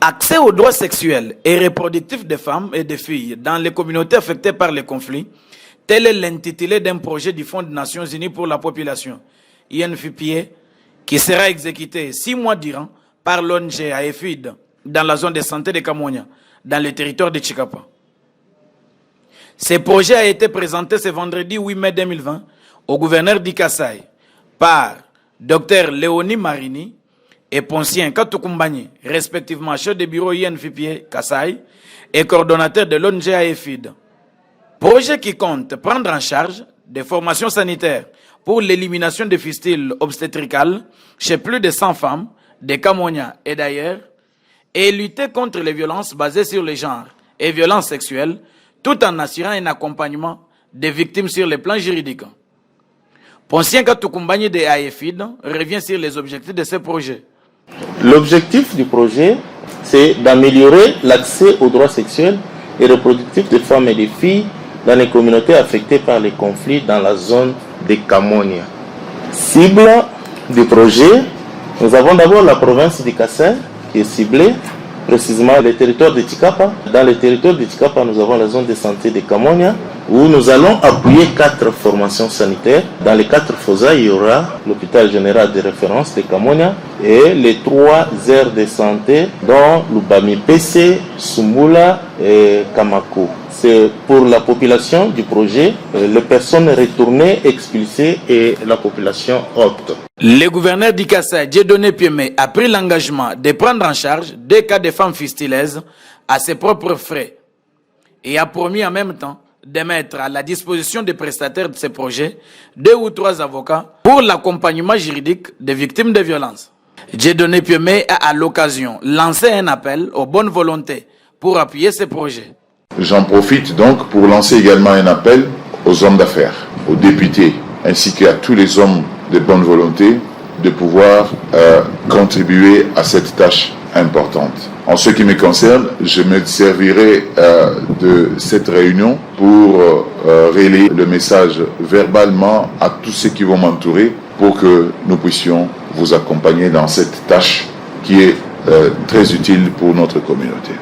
Accès aux droits sexuels et reproductifs des femmes et des filles dans les communautés affectées par les conflits, tel est l'intitulé d'un projet du Fonds des Nations Unies pour la population, INFPA, qui sera exécuté 6 mois durant par l'ONG AFID dans la zone de santé de Kamonia, dans le territoire de Chikapa. Ce projet a été présenté ce vendredi 8 mai 2020 au gouverneur du Kasaï par Dr Léonie Marini et Poncien Katukumbani, respectivement chef de bureau INFPA Kasaï et coordonnateur de l'ONG AFID. Projet qui compte prendre en charge des formations sanitaires pour l'élimination des fistules obstétricales chez plus de 100 femmes de Kamonia et d'ailleurs, et lutter contre les violences basées sur le genre et violences sexuelles, tout en assurant un accompagnement des victimes sur le plan juridique. Poncien Katukumbani de AFID revient sur les objectifs de ce projet. L'objectif du projet, c'est d'améliorer l'accès aux droits sexuels et reproductifs des femmes et des filles dans les communautés affectées par les conflits dans la zone de Kamonia. Cible du projet, nous avons d'abord la province de Kasaï qui est ciblée, précisément le territoire de Chikapa. Dans le territoire de Chikapa, nous avons la zone de santé de Kamonia où nous allons appuyer 4 formations sanitaires. Dans les 4 FOSA, il y aura l'hôpital général de référence de Kamonia et les 3 aires de santé dont Lubami PC, Sumula et Kamako. C'est pour la population du projet, les personnes retournées, expulsées et la population opte. Le gouverneur du Kasaï, Dieudonné Piemé, a pris l'engagement de prendre en charge des cas de femmes fistuleuses à ses propres frais et a promis en même temps de mettre à la disposition des prestataires de ce projet 2 ou 3 avocats pour l'accompagnement juridique des victimes de violences. Dieudonné Piemé a à l'occasion lancé un appel aux bonnes volontés pour appuyer ce projet. J'en profite donc pour lancer également un appel aux hommes d'affaires, aux députés, ainsi qu'à tous les hommes de bonne volonté de pouvoir contribuer à cette tâche importante. En ce qui me concerne, je me servirai de cette réunion pour relayer le message verbalement à tous ceux qui vont m'entourer pour que nous puissions vous accompagner dans cette tâche qui est très utile pour notre communauté.